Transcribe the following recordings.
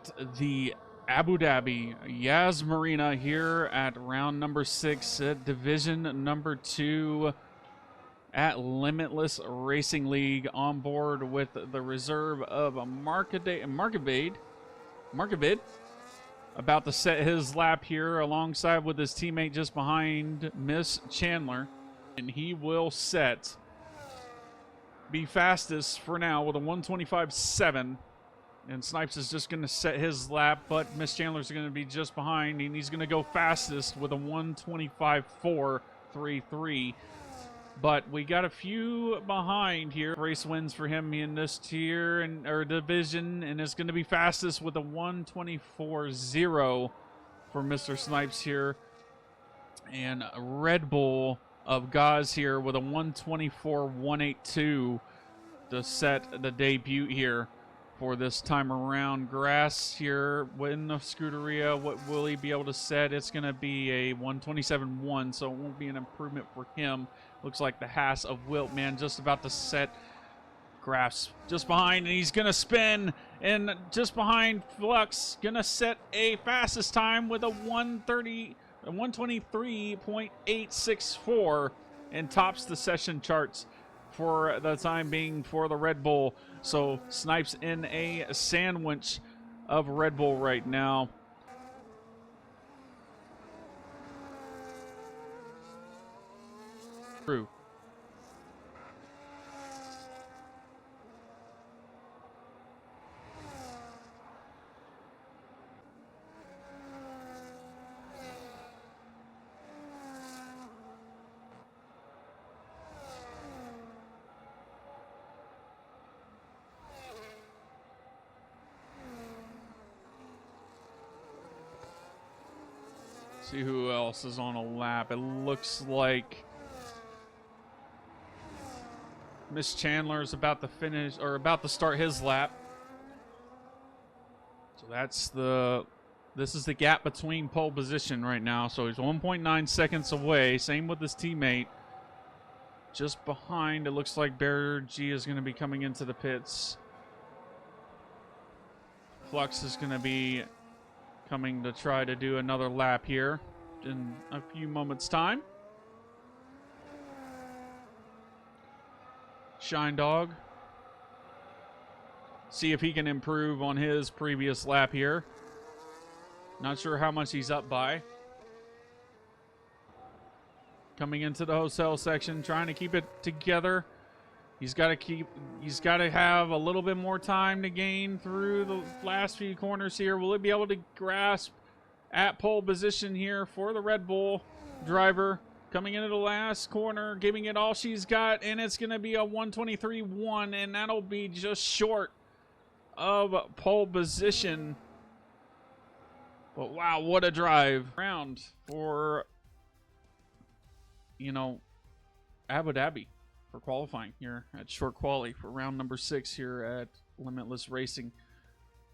at the Abu Dhabi Yas Marina here at round number 6 at division number 2 at Limitless Racing League, on board with the reserve of Markabid, about to set his lap here alongside with his teammate just behind, Miss Chandler, and he will be fastest for now with a 125.7. And Snipes is just going to set his lap, but Miss Chandler's going to be just behind, and he's going to go fastest with a 125.433. But we got a few behind here. Race wins for him in this tier or division, and it's going to be fastest with a 124.0 for Mr. Snipes here. And Red Bull of Gaz here with a 124.182 to set the debut here for this time around. Grass here in the Scuderia, what will he be able to set? It's going to be a 127.1, so it won't be an improvement for him. Looks like the Haas of Wiltman just about to set. Grass just behind, and he's going to spin, and just behind Flux, going to set a fastest time with a 123.864, and tops the session charts for the time being for the Red Bull. So Snipes in a sandwich of Red Bull right now. True. See who else is on a lap. It looks like Miss Chandler is about to finish, or about to start his lap. So this is the gap between pole position right now. So he's 1.9 seconds away. Same with his teammate. Just behind, it looks like Barrier G is going to be coming into the pits. Flux is going to be coming to try to do another lap here in a few moments' time. Shine Dog. See if he can improve on his previous lap here. Not sure how much he's up by. Coming into the hotel section, trying to keep it together. He's got to have a little bit more time to gain through the last few corners here. Will he be able to grasp at pole position here for the Red Bull driver? Coming into the last corner, giving it all she's got, and it's going to be a 123.1, and that'll be just short of pole position. But wow, what a drive. Round for, Abu Dhabi for qualifying here at short quali for round number 6 here at Limitless Racing.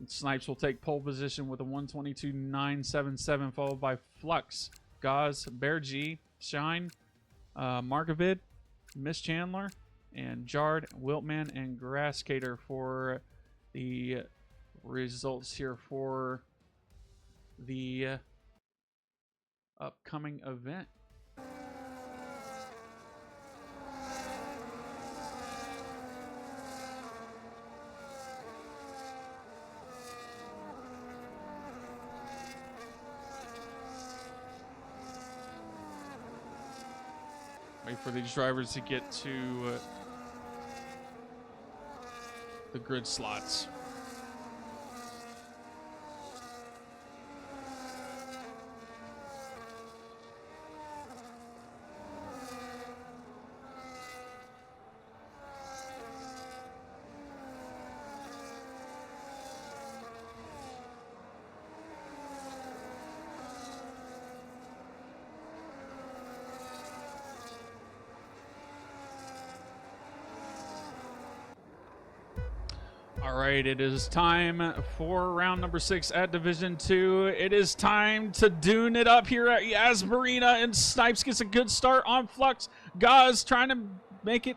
And Snipes will take pole position with a 122.977, followed by Flux, Gaz, Bear G, Shine, Markovid, Miss Chandler, and Jard, Wiltman, and Grasscater for the results here for the upcoming event. Wait for these drivers to get to the grid slots. All right, it is time for round number 6 at Division 2. It is time to Dune it up here at Yas Marina, and Snipes gets a good start on Flux. Gaz trying to make it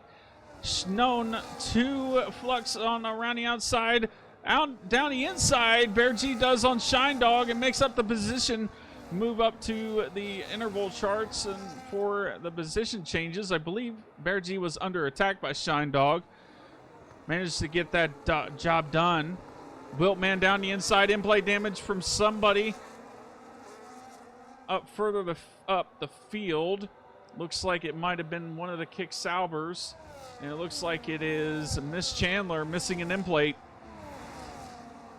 known to Flux on around the outside. Down the inside, Bear G does on Shine Dog and makes up the position. Move up to the interval charts and for the position changes. I believe Bear G was under attack by Shine Dog. Managed to get that job done. Wiltman down the inside, in-play damage from somebody up further up the field. Looks like it might have been one of the Kick Saubers. And it looks like it is Miss Chandler missing an in-plate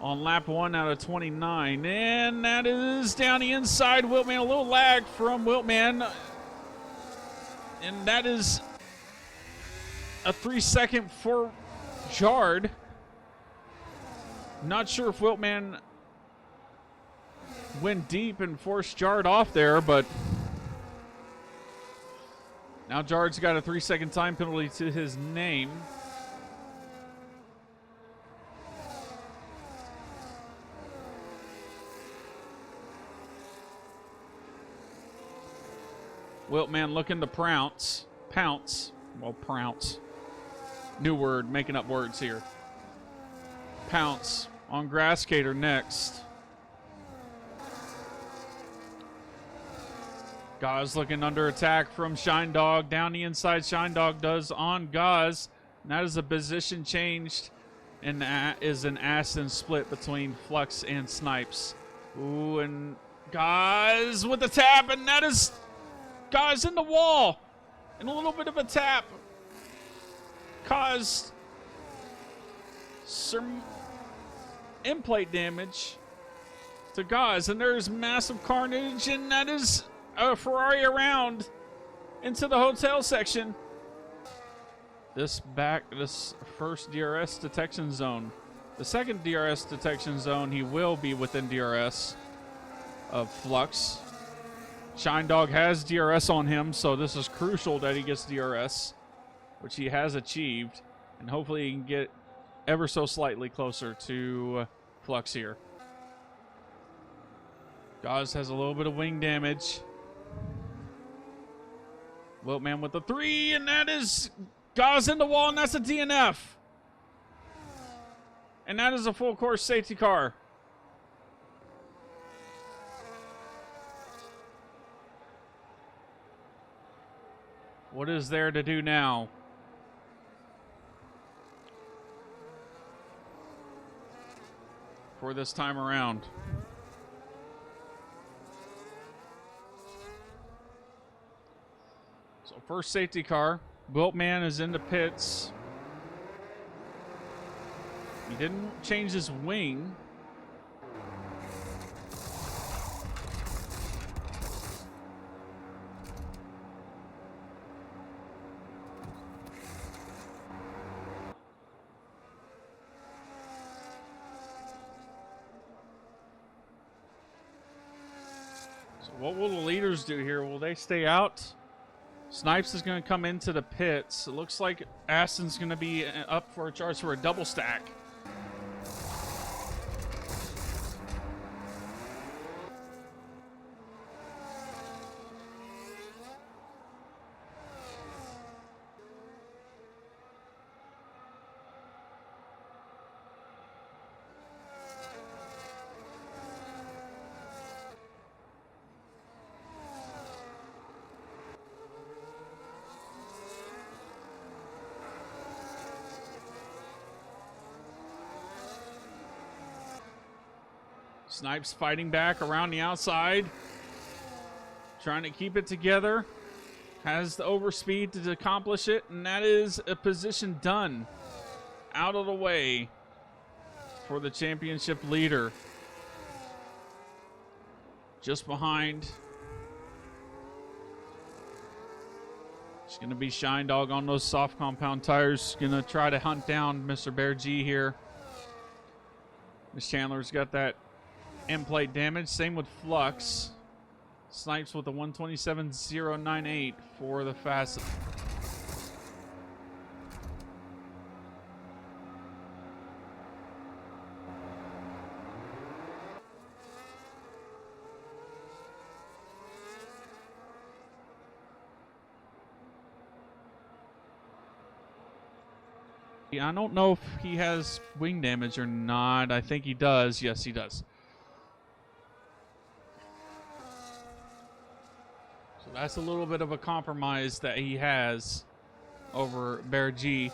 on lap 1 out of 29. And that is down the inside. Wiltman, a little lag from Wiltman. And that is a 3-second for Jard. Not sure if Wiltman went deep and forced Jard off there, but now Jard's got a 3-second time penalty to his name. Wiltman looking to pounce. Well, prounce. New word, making up words here. Pounce on Grasscater next. Gaz looking under attack from Shine Dog. Down the inside, Shine Dog does on Gaz. And that is a position changed. And that is an Aston split between Flux and Snipes. Ooh, and Gaz with the tap. And that is Gaz in the wall. And a little bit of a tap caused some in-plate damage to Gaz. And there's massive carnage. And that is a Ferrari around into the hotel section. This first DRS detection zone. The second DRS detection zone, he will be within DRS of Flux. Shine Dog has DRS on him, so this is crucial that he gets DRS, which he has achieved, and hopefully he can get ever so slightly closer to Flux here. Gaz has a little bit of wing damage. Wiltman with the 3, and that is Gaz in the wall, and that's a DNF. And that is a full course safety car. What is there to do now? For this time around. So first safety car. Wiltman is in the pits. He didn't change his wing. So what will the leaders do here? Will they stay out? Snipes is going to come into the pits. It looks like Aston's going to be up for a charge for a double stack. Snipes fighting back around the outside. Trying to keep it together. Has the overspeed to accomplish it. And that is a position done. Out of the way for the championship leader. Just behind. It's going to be Shine Dog on those soft compound tires. Going to try to hunt down Mr. Bear G here. Miss Chandler's got that in-plate damage. Same with Flux. Snipes with a 127.098 for the fast. I don't know if he has wing damage or not. I think he does. Yes, he does. So that's a little bit of a compromise that he has over Bear G.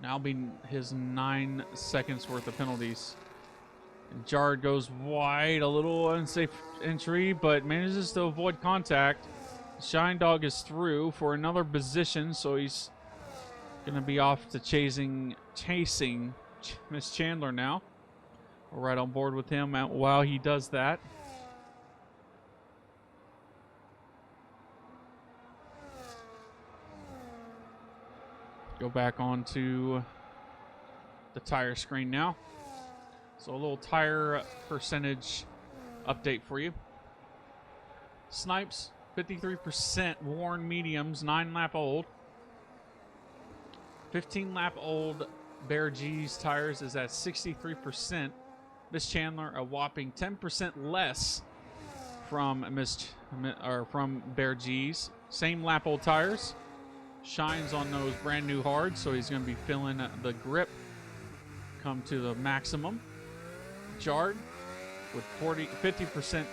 Now being his 9 seconds worth of penalties. And Jard goes wide, a little unsafe entry, but manages to avoid contact. Shine Dog is through for another position, so he's gonna be off to chasing Miss Chandler now. We're right on board with him while he does that. Go back onto the tire screen now. So a little tire percentage update for you. Snipes, 53% worn mediums, 9 lap old. 15 lap old Bear G's tires is at 63%. Miss Chandler a whopping 10% less from from Bear G's. Same lap old tires. Shines on those brand new hards, so he's going to be feeling the grip come to the maximum. Jard with 50%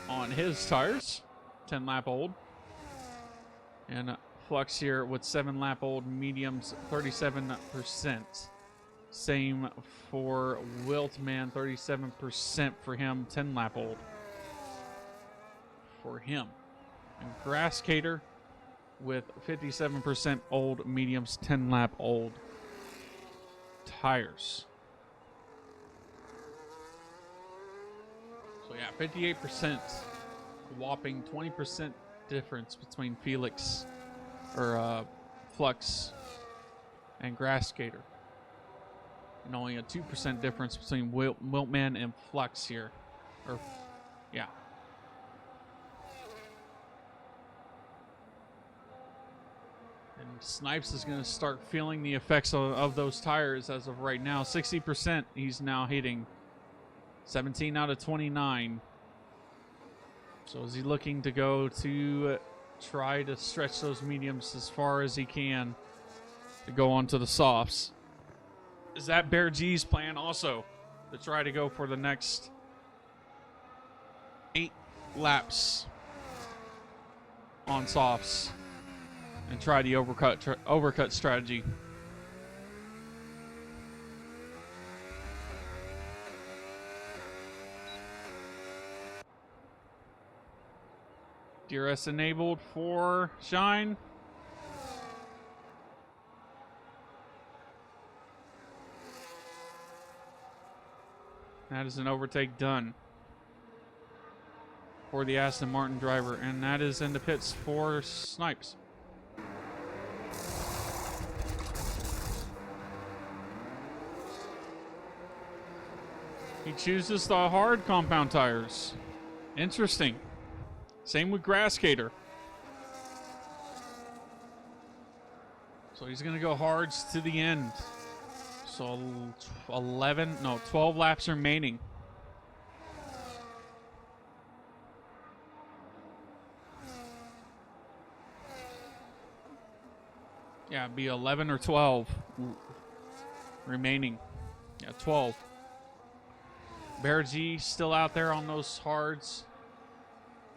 on his tires, 10 lap old. And Flux here with 7 lap old mediums, 37%. Same for Wiltman, 37% for him, 10 lap old for him. And Grasscater with 57% old mediums, 10 lap old tires. So yeah, 58%, whopping 20% difference between Flux and Grasscater. And only a 2% difference between Wiltman and Flux here. Yeah. And Snipes is going to start feeling the effects of those tires as of right now. 60% he's now hitting. 17 out of 29. So is he looking to go to try to stretch those mediums as far as he can to go on to the softs? Is that Bear G's plan also to try to go for the next 8 laps on softs and try the overcut strategy? DRS enabled for Shine. That is an overtake done for the Aston Martin driver, and that is in the pits for Snipes. He chooses the hard compound tires. Interesting. Same with Grasscater. So he's going to go hards to the end. So 12 laps remaining. Yeah, it'd be 11 or 12 remaining. Yeah, 12. Bear G still out there on those hards.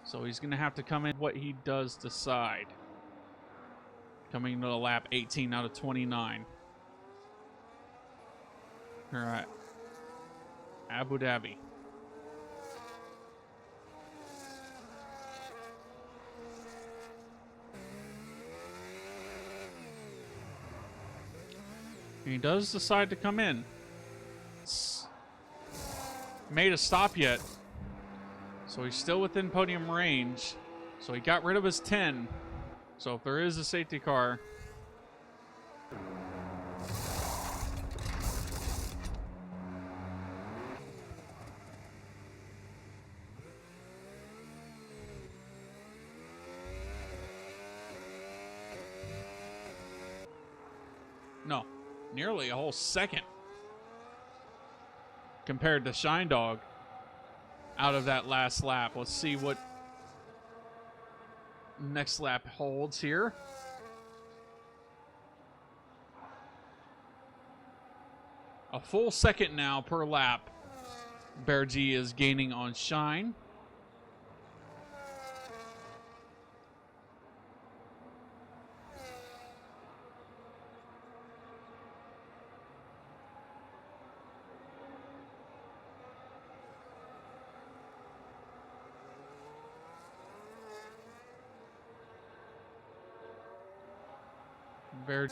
So he's going to have to come in what he does decide. Coming into the lap 18 out of 29. All right. Abu Dhabi. He does decide to come in. Made a stop yet. So he's still within podium range. So he got rid of his 10. So if there is a safety car. No, nearly a whole second compared to Shine Dog out of that last lap. Let's see what next lap holds here. A full second now per lap. Bear G is gaining on Shine. Bear.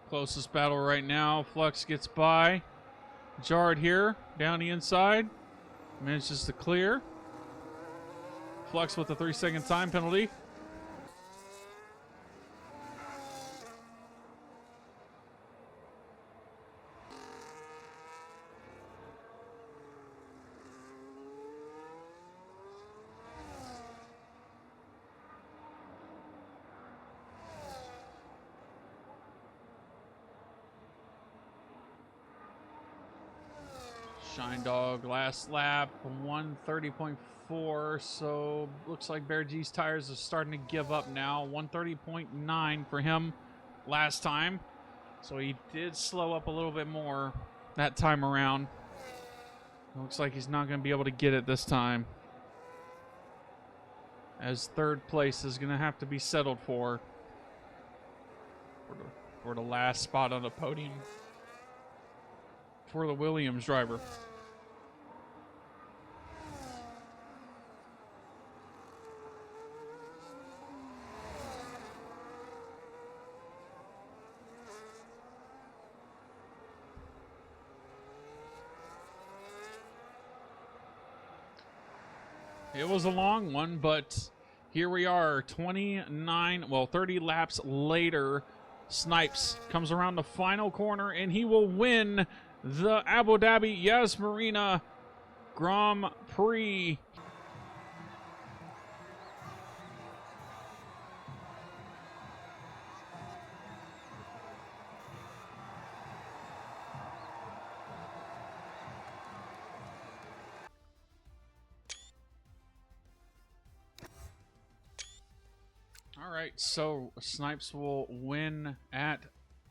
Closest battle right now. Flux gets by. Jarred here, down the inside. Manages to clear. Flux with a 3-second time penalty. Shine Dog last lap 130.4, so looks like Bear G's tires are starting to give up now. 130.9 for him last time, so he did slow up a little bit more that time around. Looks like he's not going to be able to get it this time, as third place is going to have to be settled for the last spot on the podium for the Williams driver. It was a long one, but here we are, 30 laps later. Snipes comes around the final corner, and he will win the Abu Dhabi Yas Marina Grand Prix. All right, so Snipes will win at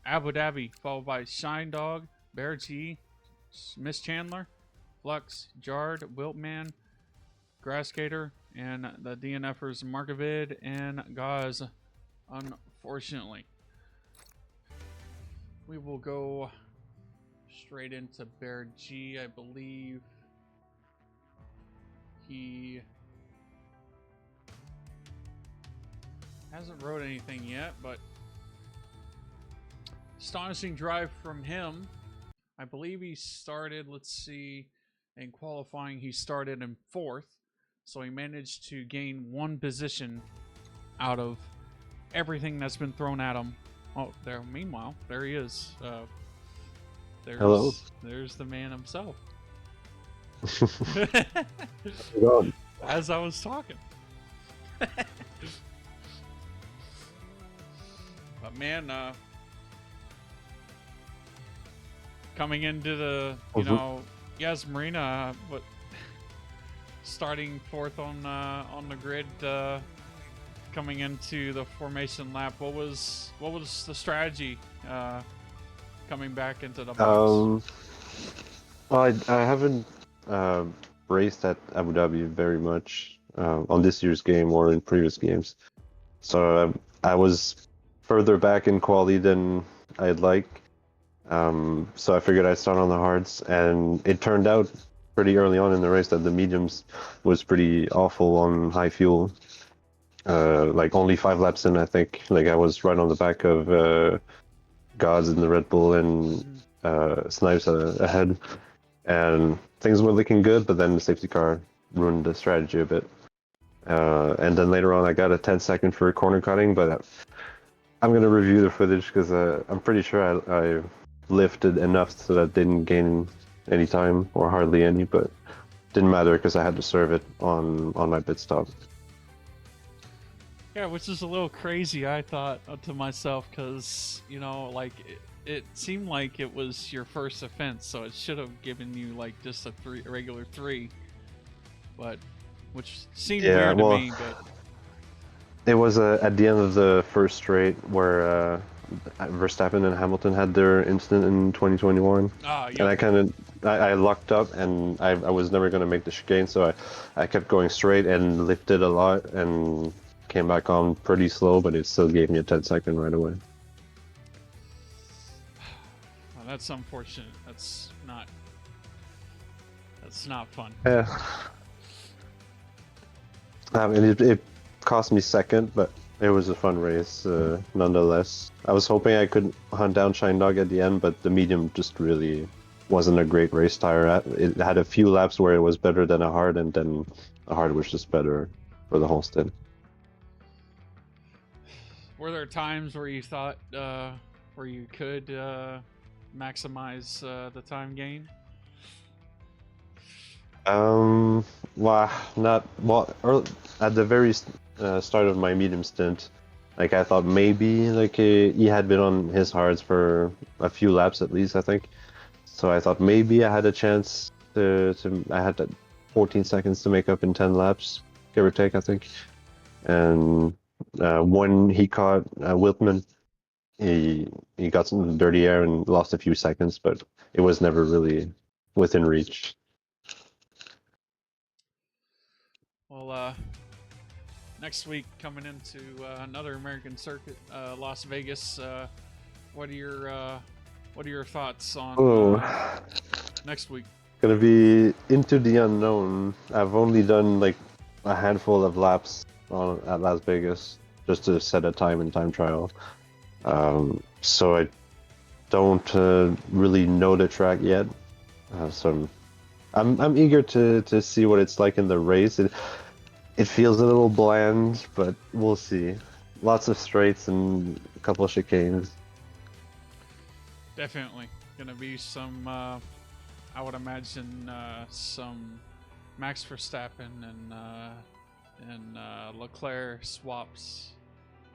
Abu Dhabi, followed by Shine Dog, Bear G, Miss Chandler, Flux, Jarred, Wiltman, Grassgator, and the DNFers Markovid and Gaz. Unfortunately, we will go straight into Bear G. I believe he hasn't wrote anything yet, but astonishing drive from him. I believe he started, let's see, in qualifying he started in 4th, so he managed to gain 1 position out of everything that's been thrown at him. Oh, there. Meanwhile, there he is. Hello. There's the man himself. God. As I was talking. But man, coming into the, Yas Marina, starting 4th on the grid, coming into the formation lap, what was the strategy coming back into the box? Well, I haven't raced at Abu Dhabi very much on this year's game or in previous games, so I was further back in quali than I'd like. So I figured I'd start on the hards, and it turned out pretty early on in the race that the mediums was pretty awful on high fuel. Like only 5 laps in, I think. Like I was right on the back of Gods in the Red Bull and Snipes ahead, and things were looking good. But then the safety car ruined the strategy a bit. And then later on, I got a 10-second for corner cutting, but I'm gonna review the footage because I'm pretty sure I lifted enough so that I didn't gain any time or hardly any, but didn't matter because I had to serve it on my pit stop. Yeah, which is a little crazy, I thought to myself, because, you know, like, it seemed like it was your first offense, so it should have given you, like, just a regular 3, but, which seemed weird to me, but... It was at the end of the first straight where Verstappen and Hamilton had their incident in 2021. Yep. And I lucked up, and I was never going to make the chicane, so I kept going straight and lifted a lot and came back on pretty slow, but it still gave me a 10-second right away. Well, that's unfortunate. That's not fun. Yeah. I mean, it cost me second, but it was a fun race nonetheless. I was hoping I could hunt down Shine Dog at the end, but the medium just really wasn't a great race tire. It had a few laps where it was better than a hard, and then a hard was just better for the whole stint. Were there times where you thought where you could maximize the time gain? Well, at the very start of my medium stint, like I thought maybe like he had been on his hards for a few laps at least, I think. So I thought maybe I had a chance to I had 14 seconds to make up in 10 laps, give or take, I think. And when he caught Wiltman, he got some dirty air and lost a few seconds, but it was never really within reach. Well, next week coming into another American circuit, Las Vegas. What are your thoughts on next week? Gonna be into the unknown. I've only done like a handful of laps at Las Vegas just to set a time in time trial. So I don't really know the track yet. So I'm eager to see what it's like in the race. It feels a little bland, but we'll see. Lots of straights and a couple of chicanes. Definitely gonna be some. I would imagine some Max Verstappen and Leclerc swaps,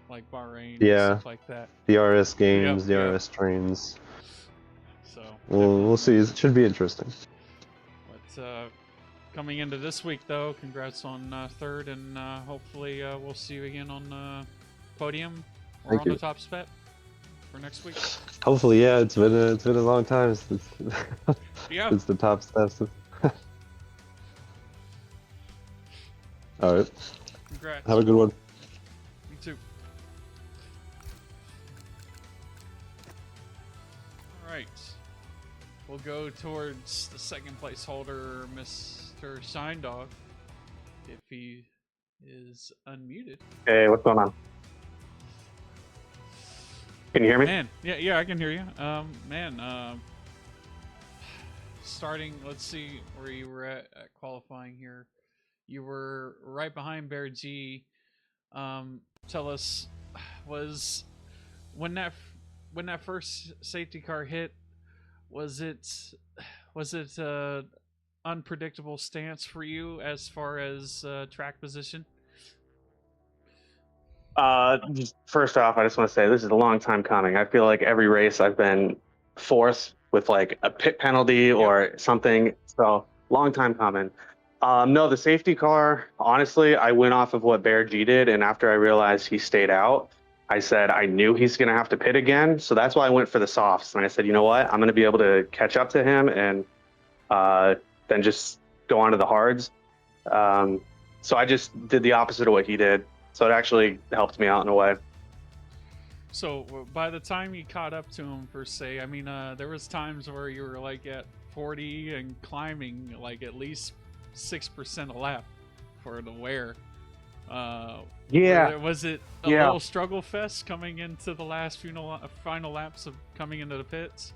like Bahrain and stuff like that. The RS games, the RS trains. So we'll see. It should be interesting. But coming into this week, though, congrats on third, and hopefully we'll see you again on the podium or Thank on you. the top spec for next week. Hopefully, yeah. It's been a long time since since the top steps. All right. Congrats. Have a good one. Me too. All right. We'll go towards the second place holder, Mr. Shine Dog, if he is unmuted. Hey, what's going on? Can you hear me? Man, yeah, I can hear you. Starting, let's see where you were at qualifying here. You were right behind Bear G. Tell us, was when that first safety car hit, was it unpredictable stance for you as far as track position? First off, I just want to say this is a long time coming. I feel like every race I've been forced with like a pit penalty or something. So long time coming. No, the safety car, honestly, I went off of what Bear G did. And after I realized he stayed out, I said, I knew he's going to have to pit again. So that's why I went for the softs. And I said, you know what? I'm going to be able to catch up to him and uh, then just go on to the hards. Um, so I just did the opposite of what he did. So it actually helped me out in a way. So by the time you caught up to him, per se, I mean, there was times where you were like at 40 and climbing like at least 6% a lap for the wear. Yeah. Was it a Yeah. little struggle fest coming into the last final laps of coming into the pits?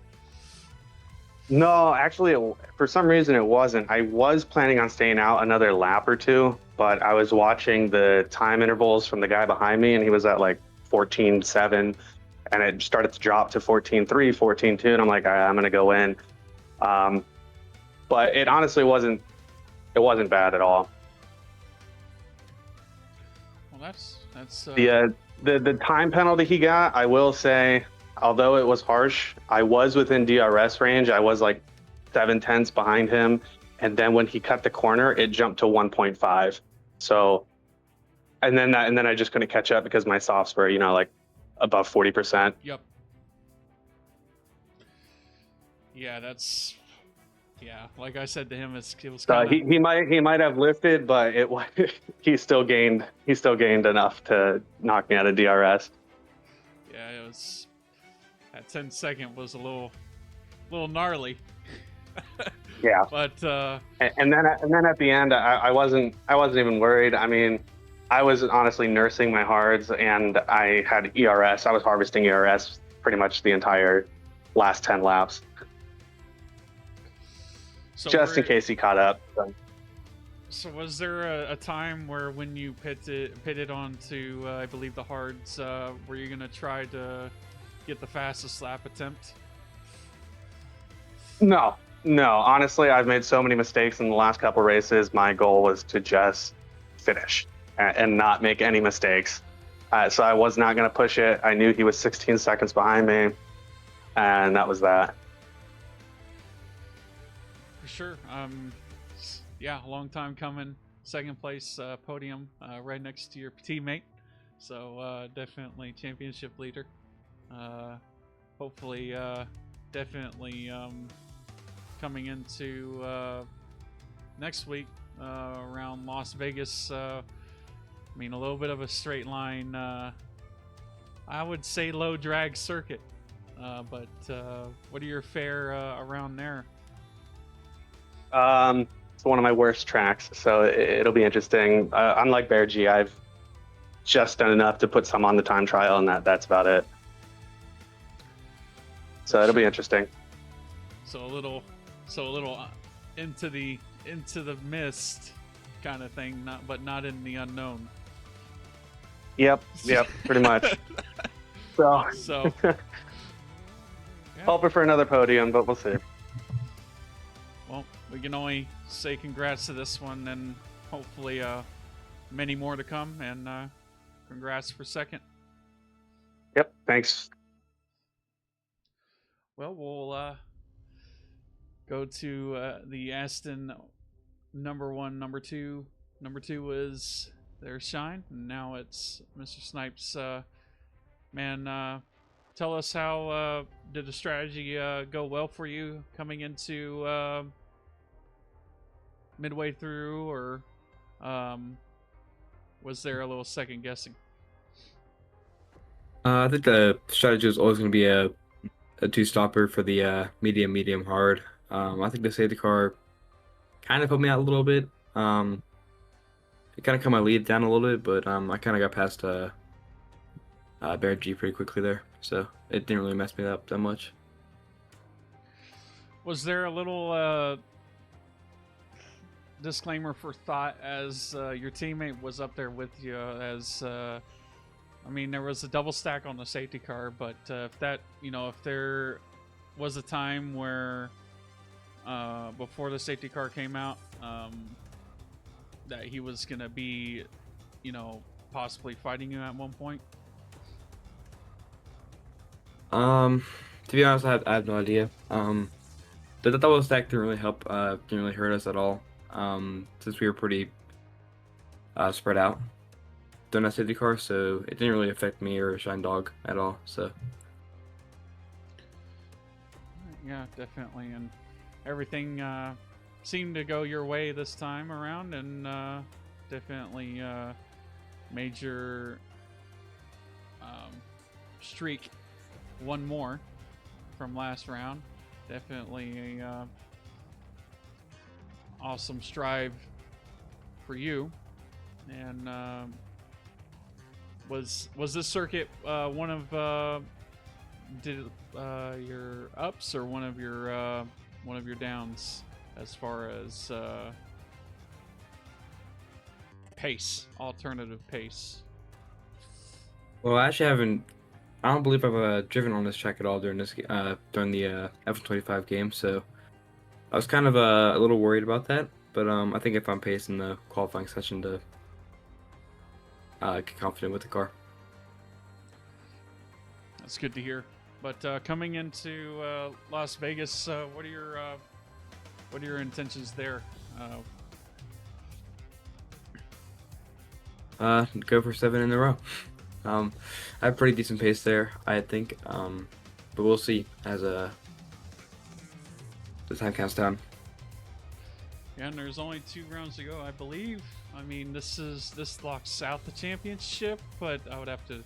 No, actually, for some reason it wasn't. I was planning on staying out another lap or two, but I was watching the time intervals from the guy behind me, and he was at like 14.7, and it started to drop to 14.3, 14.2, and I'm like, I'm gonna go in. Um, but it honestly wasn't. It wasn't bad at all. Well, that's The time penalty he got, I will say, although it was harsh, I was within DRS range. I was like 7/10 behind him, and then when he cut the corner, it jumped to 1.5. So, and then I just couldn't catch up because my softs were, like above 40%. Yep. Yeah, like I said to him, it was So kind of. he might have lifted, but he still gained enough to knock me out of DRS. Yeah, it was. That 10-second was a little gnarly. Yeah. But and then at the end, I wasn't even worried. I mean, I was honestly nursing my hards, and I had ERS. I was harvesting ERS pretty much the entire last 10 laps, so just in case he caught up. So was there a time where when you pitted onto I believe the hards, were you gonna try to get the fastest lap attempt? No. Honestly, I've made so many mistakes in the last couple races. My goal was to just finish and not make any mistakes. So I was not going to push it. I knew he was 16 seconds behind me, and that was that. For sure. Yeah, a long time coming. Second place podium, right next to your teammate. So definitely championship leader. Hopefully, definitely coming into next week around Las Vegas. I mean, a little bit of a straight line. I would say low drag circuit. But what are your fare around there? It's one of my worst tracks, so it'll be interesting. Unlike Bear G, I've just done enough to put some on the time trial, and that's about it. So it'll be interesting. So a little into the mist kind of thing, but not in the unknown. Yep, pretty much. So yeah. Hoping for another podium, but we'll see. Well, we can only say congrats to this one, and hopefully many more to come, and congrats for second. Yep, thanks. Well, we'll go to the Aston number one, number two. Number two was their Shine, and now it's Mr. Snipes. Man, tell us how did the strategy go well for you coming into midway through, or was there a little second guessing? I think the strategy is always going to be a two-stopper for the medium hard. I think the safety car kind of put me out a little bit. It kind of cut my lead down a little bit, but I kind of got past Bear G pretty quickly there, so it didn't really mess me up that much. Was there a little disclaimer for thought as your teammate was up there with you? As I mean, there was a double stack on the safety car, but if there was a time where before the safety car came out, that he was gonna be, possibly fighting you at one point. To be honest, I have no idea. The double stack didn't really help. Didn't really hurt us at all. since we were pretty spread out during that safety car, so it didn't really affect me or Shine Dog at all. So Yeah, definitely, and everything seemed to go your way this time around, and definitely made your streak one more from last round. Definitely a awesome strive for you. And was this circuit one of your ups or one of your downs as far as pace, alternative pace? well, I actually haven't. I don't believe I've driven on this track at all during during the F25 game, so I was kind of a little worried about that. But I think if I'm pacing the qualifying session to get confident with the car. That's good to hear. But coming into Las Vegas, what are your intentions there? Go for 7 in a row. I have pretty decent pace there, I think. But we'll see as the time counts down. Yeah, and there's only 2 rounds to go, I believe. I mean, this locks out the championship, but I would have to.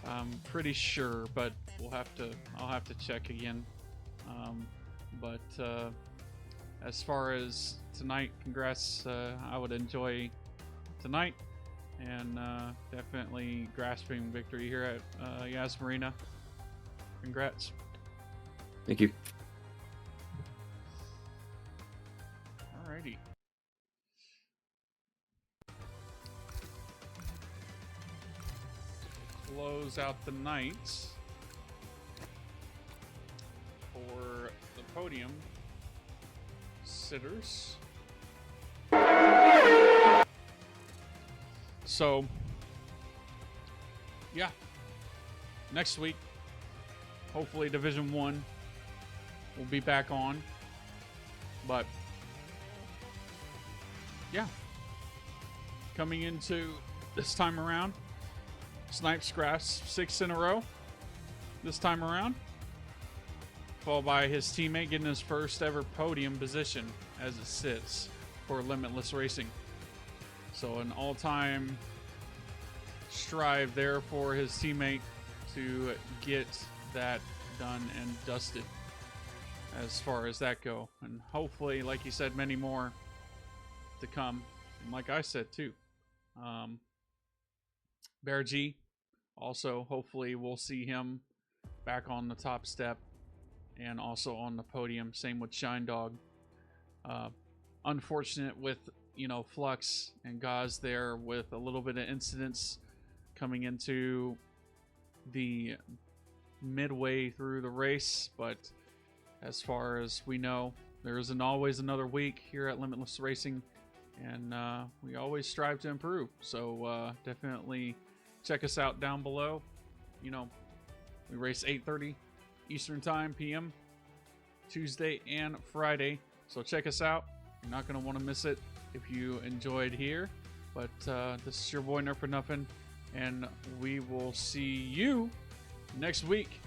I'm pretty sure, but I'll have to check again. But as far as tonight, congrats. I would enjoy tonight, and definitely grasping victory here at Yas Marina. Congrats. Thank you. Alrighty. Close out the night for the podium sitters. So, yeah, next week, hopefully Division 1 will be back on. But, yeah, coming into this time around, Snipes grasped 6 in a row this time around, followed by his teammate getting his first ever podium position as it sits for Limitless Racing. So an all-time strive there for his teammate to get that done and dusted as far as that go. And hopefully, like he said, many more to come. And like I said too, Bear G, also hopefully we'll see him back on the top step and also on the podium. Same with Shine Dog. Unfortunate with, Flux and Gaz there with a little bit of incidents coming into the midway through the race, but as far as we know, there isn't always another week here at Limitless Racing, and we always strive to improve. So definitely check us out down below. We race 8:30 Eastern Time PM Tuesday and Friday, so check us out. You're not going to want to miss it if you enjoyed here. But this is your boy Nerf for Nothing, and we will see you next week.